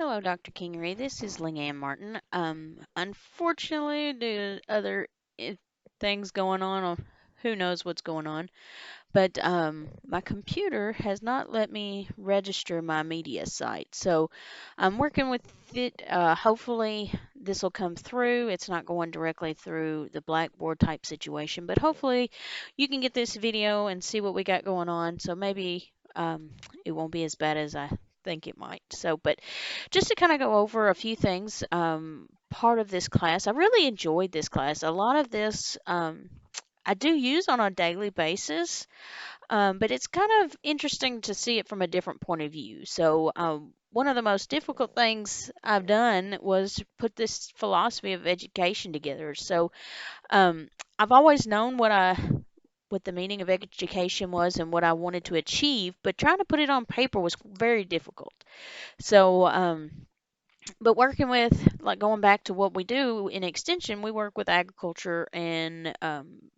Hello, Dr. Kingery. This is Leanne Martin. Unfortunately, due to other i- things going on, or who knows what's going on, but my computer has not let me register my media site. So I'm working with it. Hopefully, this will come through. It's not going directly through the Blackboard type situation, but hopefully, you can get this video and see what we got going on. So maybe it won't be as bad as I think it might. So, but just to kind of go over a few things, part of this class, I really enjoyed this class. A lot of this I do use on a daily basis, but it's kind of interesting to see it from a different point of view. So, one of the most difficult things I've done was put this philosophy of education together. So, um, I've always known what the meaning of education was and what I wanted to achieve, but trying to put it on paper was very difficult. So, but working with, like, going back to what we do in extension, we work with agriculture and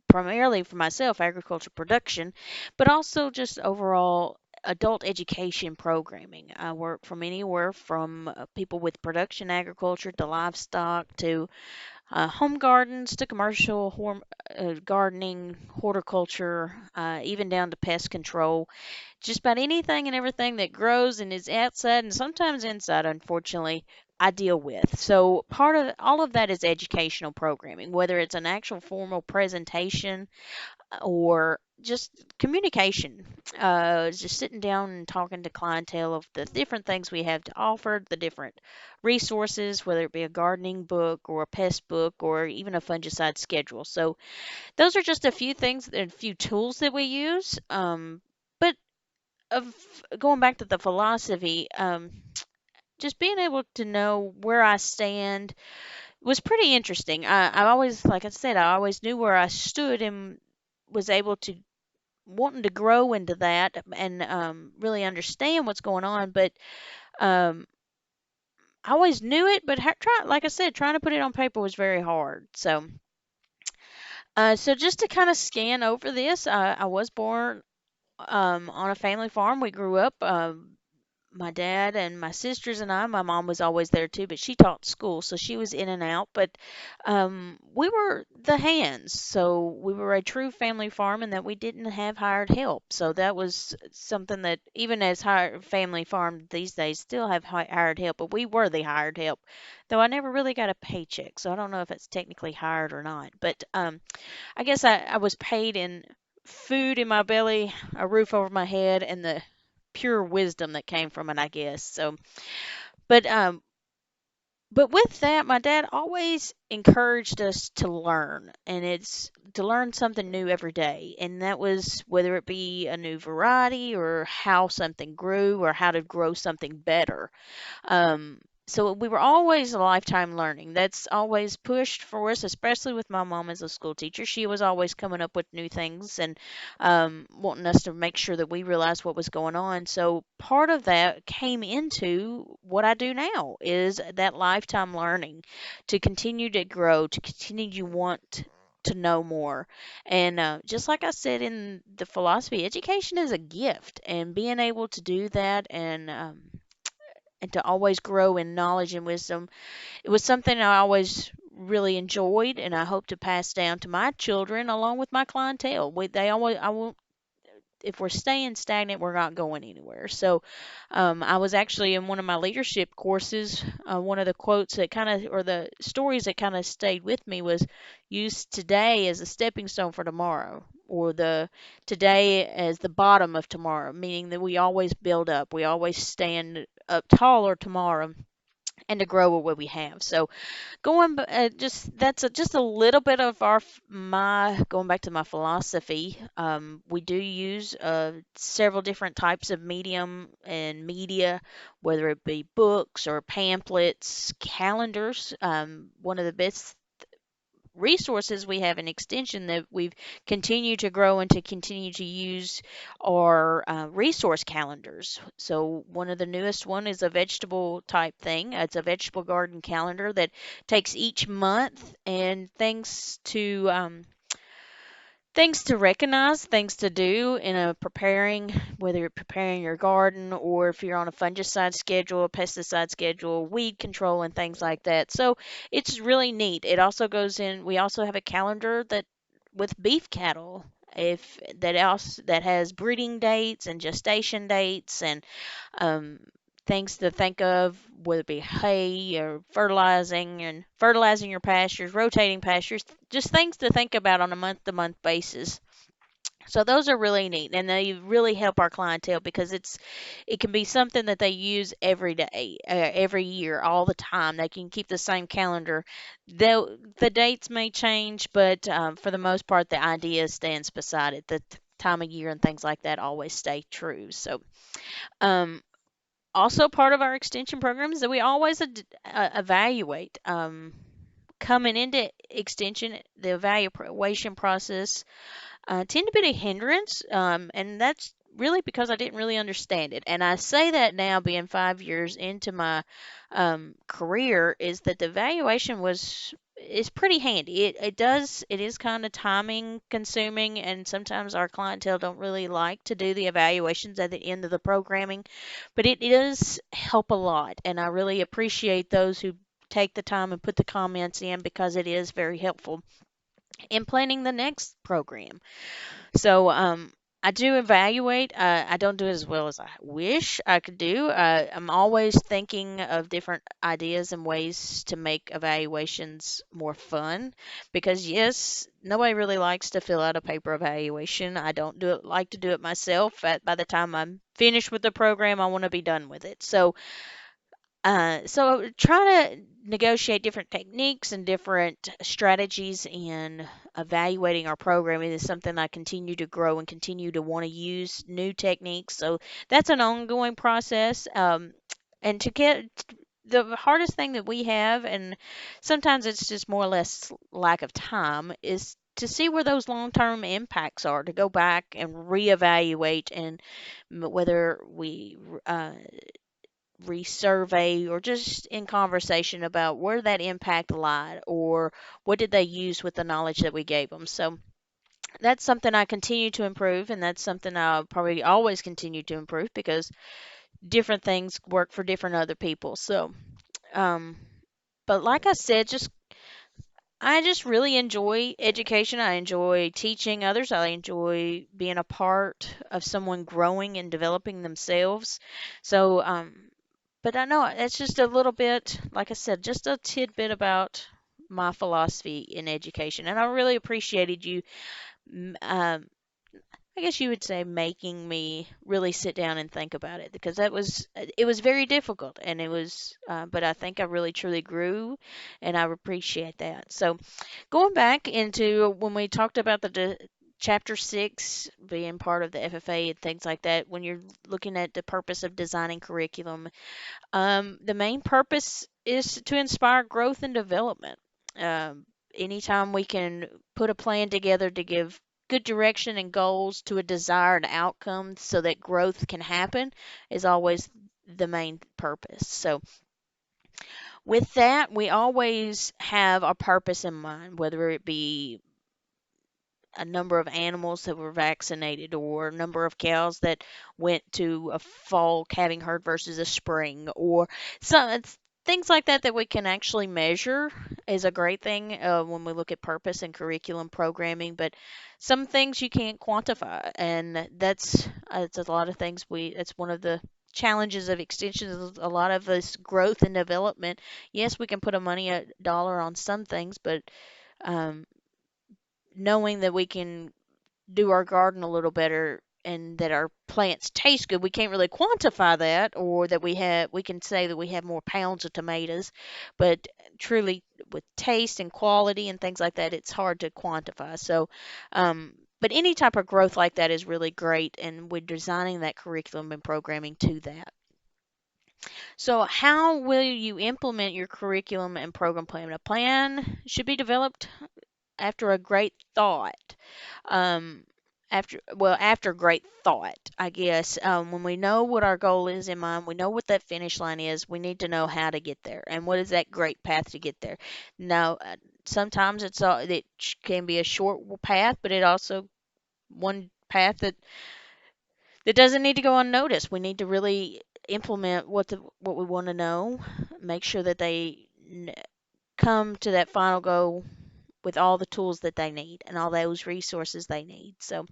primarily for myself, agriculture production, but also just overall adult education programming. I work from anywhere from people with production agriculture to livestock to home gardens to commercial gardening, horticulture, even down to pest control, just about anything and everything that grows and is outside and sometimes inside, unfortunately, I deal with. So part of all of that is educational programming, whether it's an actual formal presentation or just communication, just sitting down and talking to clientele of the different things we have to offer, the different resources, whether it be a gardening book or a pest book or even a fungicide schedule. So those are just a few things, a few tools that we use. But of going back to the philosophy, just being able to know where I stand was pretty interesting. I always, like I said, I always knew where I stood and was able to wanting to grow into that and really understand what's going on. But um, I always knew it, but like I said, trying to put it on paper was very hard. So, so just to kind of scan over this, I was born on a family farm. We grew up. My dad and my sisters and I, my mom was always there too, but she taught school, so she was in and out. But we were the hands, so we were a true family farm, and that we didn't have hired help. So that was something that even as hired family farm these days still have hired help, but we were the hired help. Though I never really got a paycheck, so I don't know if it's technically hired or not. But I guess I was paid in food in my belly, a roof over my head, and the pure wisdom that came from it, I guess. So, but but with that, my dad always encouraged us to learn, and it's to learn something new every day. And that was whether it be a new variety or how something grew or how to grow something better. So we were always a lifetime learning. That's always pushed for us, especially with my mom as a school teacher. She was always coming up with new things and wanting us to make sure that we realized what was going on. So part of that came into what I do now is that lifetime learning to continue to grow, to continue to want to know more. And just like I said in the philosophy, education is a gift, and being able to do that and to always grow in knowledge and wisdom. It was something I always really enjoyed, and I hope to pass down to my children along with my clientele. They always, I won't. If we're staying stagnant, we're not going anywhere. So, I was actually in one of my leadership courses. One of the quotes that kind of, or the stories that kind of stayed with me was use today as a stepping stone for tomorrow, or the today as the bottom of tomorrow, meaning that we always build up, we always stand up taller tomorrow and to grow what we have. So just that's just a little bit of my going back to my philosophy. We do use several different types of medium and media, whether it be books or pamphlets, calendars. One of the best resources we have in extension that we've continued to grow and to continue to use are resource calendars. So one of the newest one is a vegetable type thing. It's a vegetable garden calendar that takes each month and thanks to things to recognize, things to do in a preparing, whether you're preparing your garden or if you're on a fungicide schedule, a pesticide schedule, weed control, and things like that. So it's really neat. It also goes in. We also have a calendar that with beef cattle. If that else that has breeding dates and gestation dates and um, things to think of, whether it be hay or fertilizing your pastures, rotating pastures, just things to think about on a month to month basis. So those are really neat, and they really help our clientele because it can be something that they use every day, every year, all the time. They can keep the same calendar. The dates may change, but for the most part, the idea stands beside it. The time of year and things like that always stay true. So um, also part of our extension program is that we always evaluate. Coming into extension, the evaluation process tend to be a hindrance, and that's really because I didn't really understand it. And I say that now, being 5 years into my career, is that the evaluation was is pretty handy. It is kind of timing consuming, and sometimes our clientele don't really like to do the evaluations at the end of the programming, but it does help a lot, and I really appreciate those who take the time and put the comments in because it is very helpful in planning the next program. So I do evaluate. I don't do it as well as I wish I could do. I'm always thinking of different ideas and ways to make evaluations more fun because, yes, nobody really likes to fill out a paper evaluation. I don't do it like to do it myself. By the time I'm finished with the program, I want to be done with it. So try to negotiate different techniques and different strategies in evaluating our programming is something I continue to grow and continue to want to use new techniques. So that's an ongoing process. And to get the hardest thing that we have, and sometimes it's just more or less lack of time, is to see where those long-term impacts are, to go back and reevaluate and whether we resurvey or just in conversation about where that impact lied or what did they use with the knowledge that we gave them. So that's something I continue to improve, and that's something I'll probably always continue to improve because different things work for different other people. So, um, but like I said, I just really enjoy education. I enjoy teaching others. I enjoy being a part of someone growing and developing themselves. So, but I know it's just a little bit, like I said, just a tidbit about my philosophy in education. And I really appreciated you, I guess you would say, making me really sit down and think about it because it was very difficult and but I think I really truly grew and I appreciate that. So going back into when we talked about Chapter 6 being part of the FFA and things like that, when you're looking at the purpose of designing curriculum, the main purpose is to inspire growth and development. Anytime we can put a plan together to give good direction and goals to a desired outcome so that growth can happen is always the main purpose. So, with that, we always have a purpose in mind, whether it be a number of animals that were vaccinated or a number of cows that went to a fall calving herd versus a spring or some things like that that we can actually measure is a great thing when we look at purpose and curriculum programming, but some things you can't quantify, and that's it's a lot of things it's one of the challenges of extension is a lot of this growth and development. Yes, we can put a money a dollar on some things, but um, knowing that we can do our garden a little better and that our plants taste good. We can't really quantify that or that we can say that we have more pounds of tomatoes, but truly with taste and quality and things like that, it's hard to quantify. So, but any type of growth like that is really great, and we're designing that curriculum and programming to that. So, how will you implement your curriculum and program plan? A plan should be developed after a great thought. Um, after great thought, I guess. When we know what our goal is in mind, we know what that finish line is. We need to know how to get there and what is that great path to get there. Now, sometimes can be a short path, but it also one path that doesn't need to go unnoticed. We need to really implement what we want to know, make sure that they come to that final goal with all the tools that they need and all those resources they need. So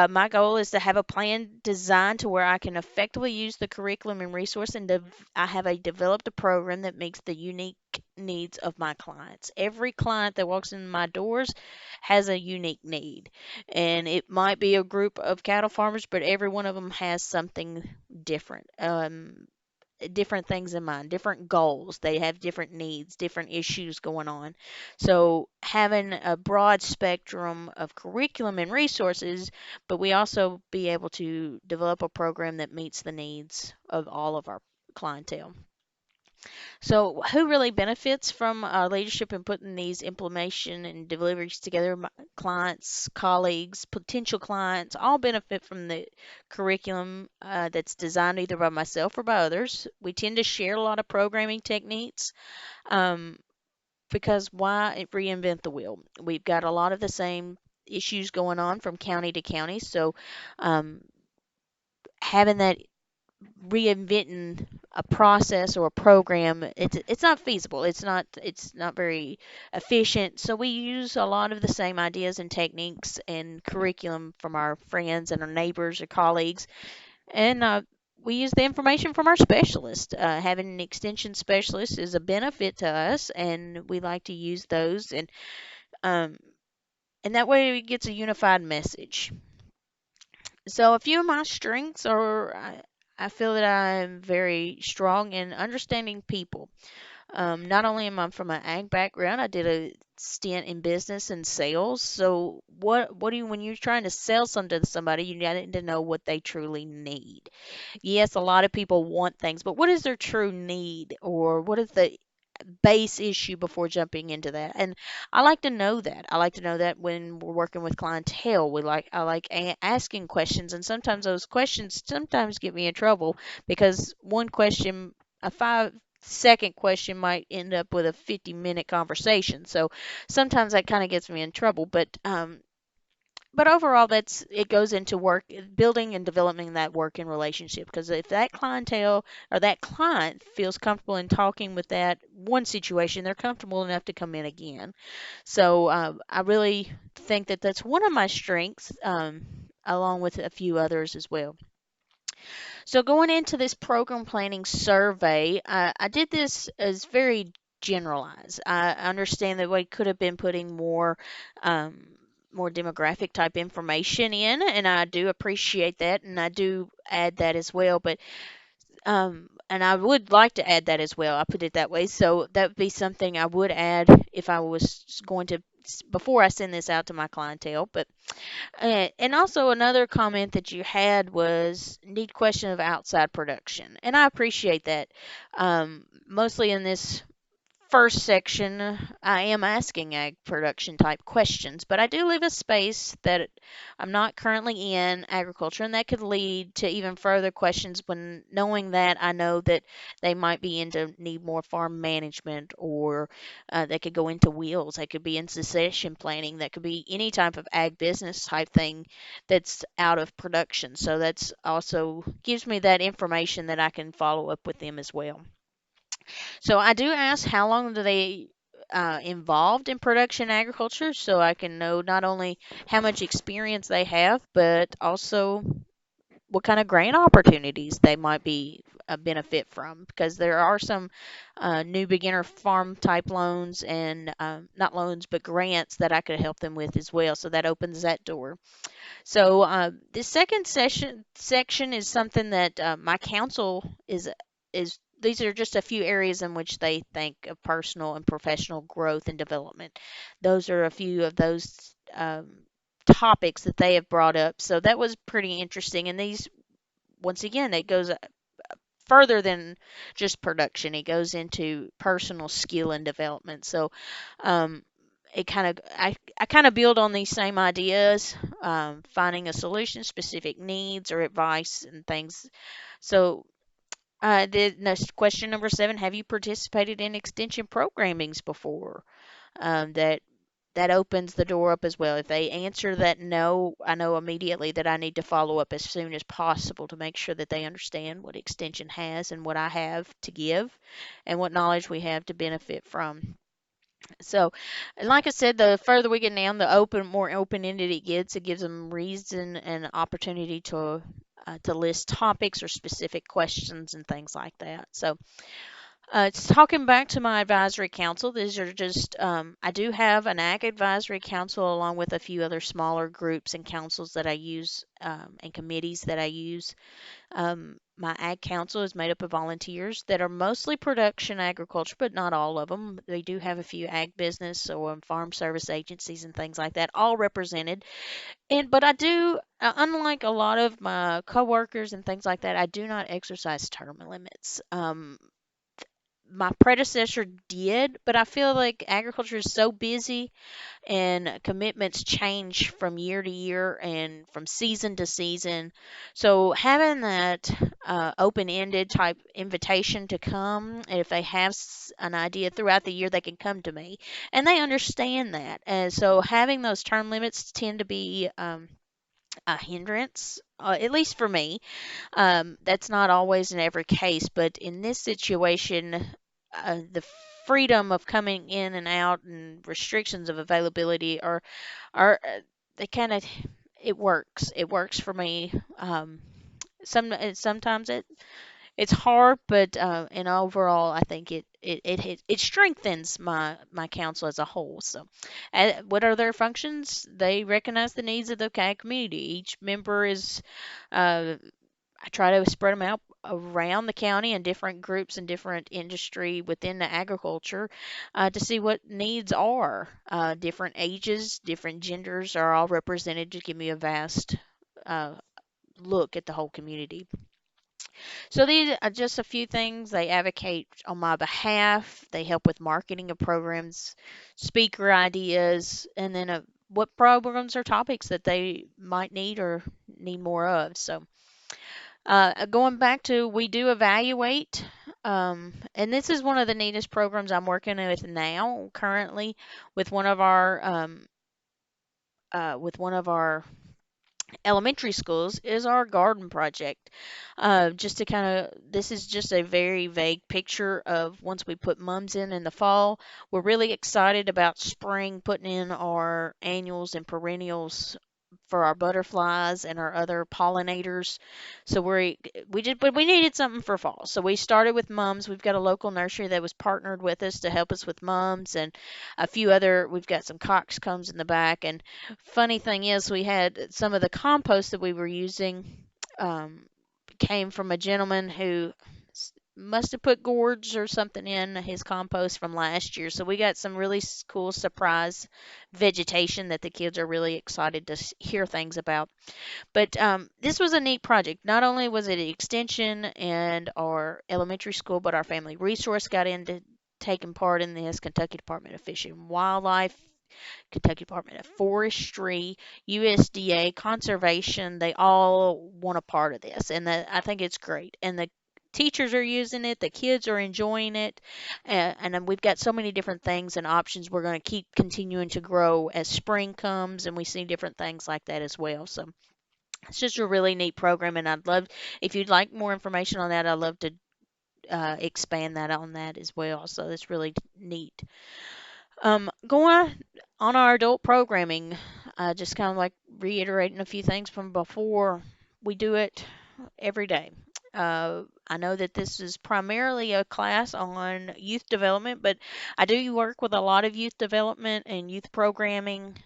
my goal is to have a plan designed to where I can effectively use the curriculum and resource, and I have developed a program that meets the unique needs of my clients. Every client that walks in my doors has a unique need, and it might be a group of cattle farmers, but every one of them has something different. Different things in mind, different goals. They have different needs, different issues going on. So having a broad spectrum of curriculum and resources, but we also be able to develop a program that meets the needs of all of our clientele. So, who really benefits from leadership and putting these implementation and deliveries together? My clients, colleagues, potential clients all benefit from the curriculum that's designed either by myself or by others. We tend to share a lot of programming techniques um, because why reinvent the wheel? We've got a lot of the same issues going on from county to county. So, um, having that reinventing a process or a program, it's not feasible. It's not very efficient. So we use a lot of the same ideas and techniques and curriculum from our friends and our neighbors or colleagues, and we use the information from our specialist. Having an extension specialist is a benefit to us, and we like to use those, um, and that way it gets a unified message. So a few of my strengths are I feel that I'm very strong in understanding people. Not only am I from an ag background, I did a stint in business and sales. So what do you when you're trying to sell something to somebody, you need to know what they truly need. Yes, a lot of people want things, but what is their true need, or what is the base issue before jumping into that? And I like to know that. I like to know that when we're working with clientele, I like asking questions, and sometimes those questions sometimes get me in trouble because one question, a 5-second question, might end up with a 50-minute conversation. So sometimes that kind of gets me in trouble, but overall, that's it goes into work building and developing that working relationship, because if that clientele or that client feels comfortable in talking with that one situation, they're comfortable enough to come in again. So I really think that that's one of my strengths, along with a few others as well. So going into this program planning survey, I did this as very generalized. I understand that we could have been putting um, more demographic type information in, and I do appreciate that, and I do add that as well. But and I would like to add that as well. I put it that way, so that would be something I would add if I was going to before I send this out to my clientele. But and also another comment that you had was need question of outside production, and I appreciate that. Mostly in this first section, I am asking ag production type questions, but I do leave a space that I'm not currently in agriculture, and that could lead to even further questions when knowing that I know that they might be into need more farm management, or they could go into wheels, they could be in succession planning, that could be any type of ag business type thing that's out of production. So that's also gives me that information that I can follow up with them as well. So I do ask how long do they involved in production agriculture, so I can know not only how much experience they have, but also what kind of grant opportunities they might be a benefit from, because there are some new beginner farm type loans and not loans but grants that I could help them with as well. So that opens that door. So this second section is something that my council is. These are just a few areas in which they think of personal and professional growth and development. Those are a few of those topics that they have brought up. So that was pretty interesting. And these, once again, it goes further than just production. It goes into personal skill and development. So um, it kind of I kind of build on these same ideas, finding a solution, specific needs or advice and things. So Question number 7: Have you participated in extension programmings before? That opens the door up as well. If they answer that no, I know immediately that I need to follow up as soon as possible to make sure that they understand what extension has and what I have to give and what knowledge we have to benefit from. So, like I said, the further we get down, the more open-ended it gets. It gives them reason and opportunity to list topics or specific questions and things like that. So, it's talking back to my advisory council. These are just, I do have an ag advisory council along with a few other smaller groups and councils that I use and committees that I use. My ag council is made up of volunteers that are mostly production agriculture, but not all of them. They do have a few ag business or farm service agencies and things like that, all represented. But I do, unlike a lot of my coworkers and things like that, I do not exercise term limits. My predecessor did, but I feel like agriculture is so busy and commitments change from year to year and from season to season. So having that open-ended type invitation to come, if they have an idea throughout the year, they can come to me, and they understand that. And so having those term limits tend to be a hindrance, at least for me. That's not always in every case, but in this situation, the freedom of coming in and out and restrictions of availability are they kind of it works. It works for me. Sometimes it's hard, but and overall, I think it strengthens my council as a whole. So, what are their functions? They recognize the needs of the CAG community. Each member is uh, I try to spread them out around the county in different groups and different industry within the agriculture to see what needs are. Different ages, different genders are all represented to give me a vast uh, look at the whole community. So these are just a few things. They advocate on my behalf. They help with marketing of programs, speaker ideas, and then what programs or topics that they might need or need more of. So going back to, we do evaluate, and this is one of the neatest programs I'm working with now, currently, with one of our elementary schools, is our garden project. Just to kind of, this is just a very vague picture of once we put mums in the fall. We're really excited about spring, putting in our annuals and perennials for our butterflies and our other pollinators. So but we needed something for fall. So we started with mums. We've got a local nursery that was partnered with us to help us with mums, and a few other. We've got some coxcombs in the back. And funny thing is, we had some of the compost that we were using um, came from a gentleman who must have put gourds or something in his compost from last year. So we got some really cool surprise vegetation that the kids are really excited to hear things about. But this was a neat project. Not only was it an extension and our elementary school, but our family resource got into taking part in this. Kentucky Department of Fish and Wildlife, Kentucky Department of Forestry, USDA, Conservation, they all want a part of this. And I think it's great. And the teachers are using it, the kids are enjoying it, and then we've got so many different things and options. We're going to keep continuing to grow as spring comes and we see different things like that as well. So it's just a really neat program, and I'd love, if you'd like more information on that, I'd love to expand that on that as well. So it's really neat. Going on our adult programming, just kind of like reiterating a few things from before. We do it every day. I know that this is primarily a class on youth development, but I do work with a lot of youth development and youth programming,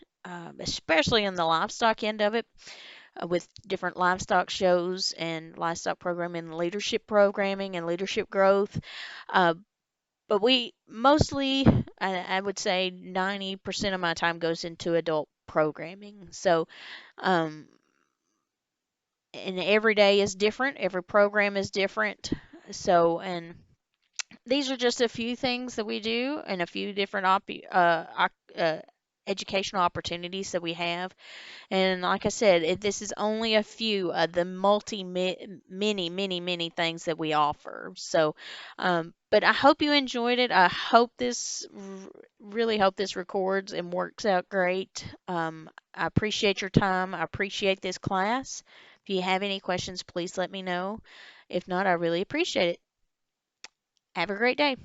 especially in the livestock end of it, with different livestock shows and livestock programming, leadership programming and leadership growth. Uh, but we mostly, I would say 90% of my time goes into adult programming. So, um, and every day is different, every program is different. So, and these are just a few things that we do and a few different educational opportunities that we have. And like I said, this is only a few of the many things that we offer. So, but I hope you enjoyed it. I hope really hope this records and works out great. I appreciate your time. I appreciate this class. If you have any questions, please let me know. If not, I really appreciate it. Have a great day.